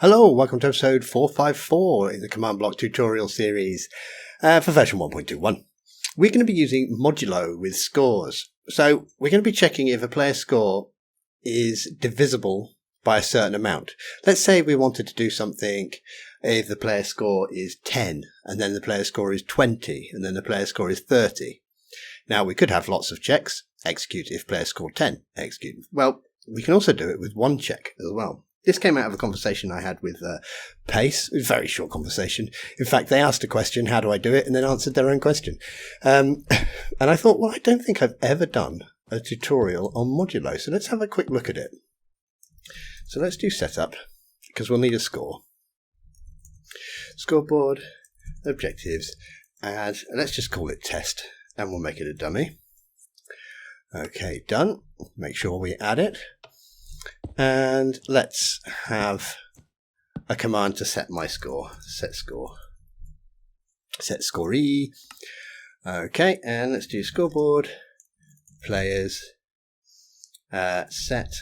Hello, welcome to episode 454 in the command block tutorial series for version 1.21. We're going to be using modulo with scores. So we're going to be checking if a player's score is divisible by a certain amount. Let's say we wanted to do something if the player's score is 10 and then the player's score is 20 and then the player's score is 30. Now we could have lots of checks. Execute if player scored 10. Execute. Well, we can also do it with one check as well. This came out of a conversation I had with Pace. A very short conversation. In fact, they asked a question, how do I do it? And then answered their own question. And I thought, well, I don't think I've ever done a tutorial on modulo. So let's have a quick look at it. So let's do setup, because we'll need a score. Scoreboard, objectives, and let's just call it test. And we'll make it a dummy. Okay, done. Make sure we add it. And let's have a command to set my score. Set score. Set score E. Okay, and let's do scoreboard, players, set,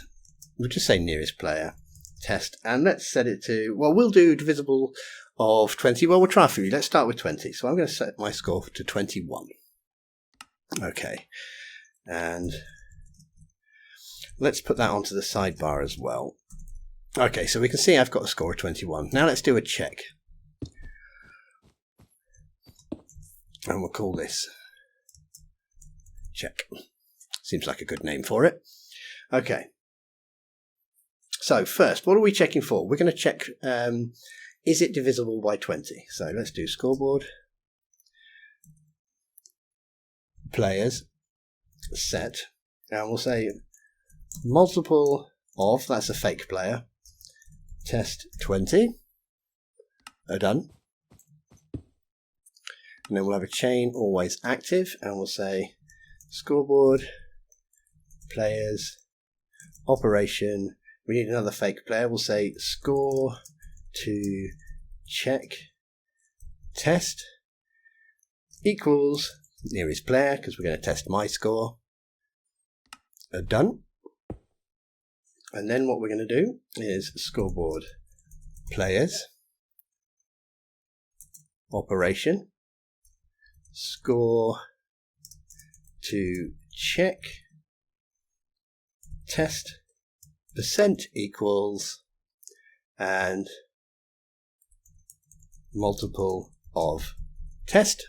we'll just say nearest player, test, and let's set it to, well, we'll do divisible of 20. Well, we'll try a few. Let's start with 20. So I'm going to set my score to 21. Okay, and let's put that onto the sidebar as well. Okay, so we can see I've got a score of 21. Now let's do a check. And we'll call this check. Seems like a good name for it. Okay. So first, what are we checking for? We're going to check, is it divisible by 20? So let's do scoreboard, players, set, and we'll say multiple of, that's a fake player, test 20, done. And then we'll have a chain always active, and we'll say scoreboard, players, operation, we need another fake player, we'll say score to check test equals nearest player, because we're going to test my score, done. And then what we're going to do is scoreboard, players, operation, score to check, test, percent equals, and multiple of test.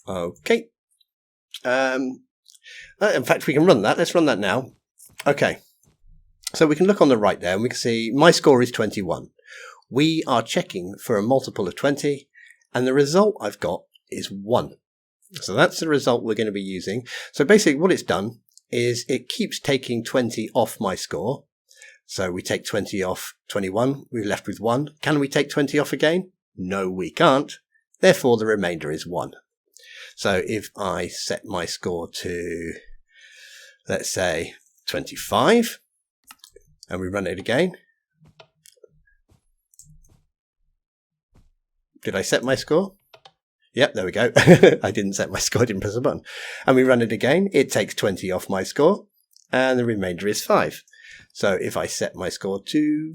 Okay. In fact, we can run that. Let's run that now. Okay. So we can look on the right there and we can see my score is 21. We are checking for a multiple of 20 and the result I've got is 1. So that's the result we're going to be using. So basically what it's done is it keeps taking 20 off my score. So we take 20 off 21, we're left with 1. Can we take 20 off again? No, we can't. Therefore the remainder is 1. So if I set my score to, let's say, 25, and we run it again. Did I set my score? Yep, there we go. I didn't set my score, I didn't press a button. And we run it again. It takes 20 off my score, and the remainder is 5. So if I set my score to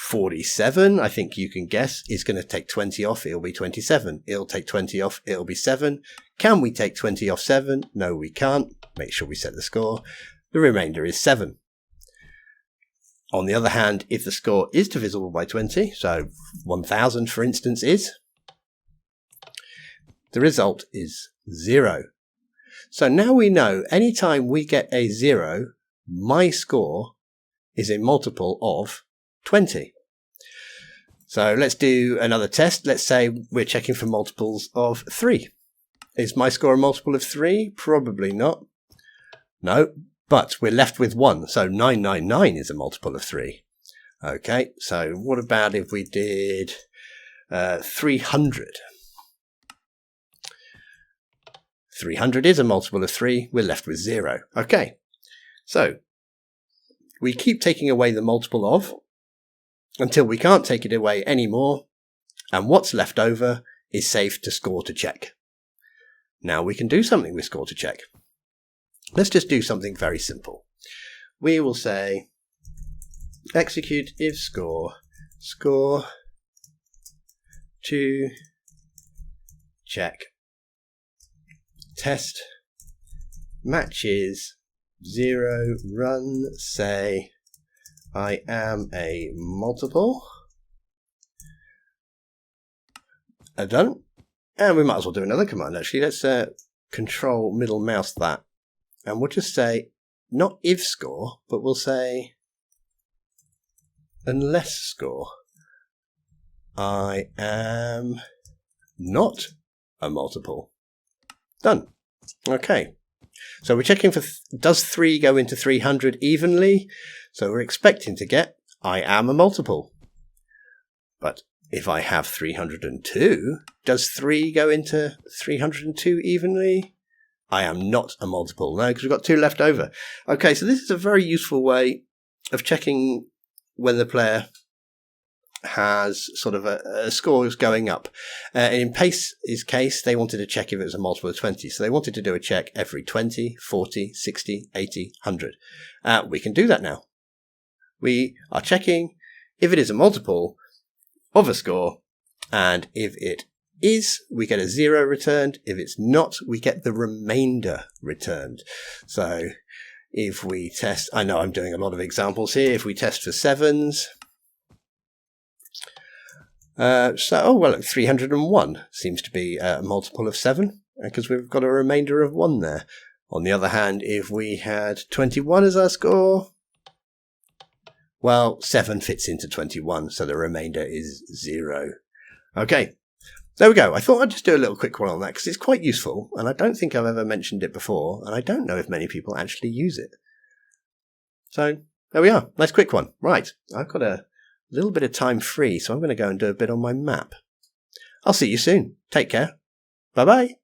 47, I think you can guess, is going to take 20 off, it'll be 27. It'll take 20 off, it'll be 7. Can we take 20 off 7? No, we can't. Make sure we set the score. The remainder is 7. On the other hand, if the score is divisible by 20, so 1000 for instance is, the result is 0. So now we know anytime we get a 0, my score is a multiple of 20. So let's do another test. Let's say we're checking for multiples of 3. Is my score a multiple of 3? Probably not. No. But we're left with 1, so 999 is a multiple of 3. Okay, so what about if we did 300? 300 is a multiple of 3, we're left with 0. Okay, so we keep taking away the multiple of until we can't take it away anymore, and what's left over is safe to score to check. Now we can do something with score to check. Let's just do something very simple. We will say execute if score score to check. Test matches 0, run, say I am a multiple. Done. And we might as well do another command actually. Let's control middle mouse that. And we'll just say, not if score, but we'll say unless score. I am not a multiple. Done. Okay. So we're checking for, does 3 go into 300 evenly? So we're expecting to get, I am a multiple. But if I have 302, does 3 go into 302 evenly? I am not a multiple. No, because we've got 2 left over. Okay, so this is a very useful way of checking whether the player has sort of a score is going up. In Pace's case, they wanted to check if it was a multiple of 20. So they wanted to do a check every 20, 40, 60, 80, 100. We can do that now. We are checking if it is a multiple of a score, and if it is, we get a 0 returned. If it's not, we get the remainder returned. So if we test, I know I'm doing a lot of examples here. If we test for 7s, oh well, 301 seems to be a multiple of 7 because we've got a remainder of 1 there. On the other hand, if we had 21 as our score, well, 7 fits into 21, so the remainder is 0. Okay, there we go. I thought I'd just do a little quick one on that because it's quite useful, and I don't think I've ever mentioned it before, and I don't know if many people actually use it. So, there we are. Nice quick one. Right, I've got a little bit of time free, so I'm going to go and do a bit on my map. I'll see you soon. Take care. Bye-bye.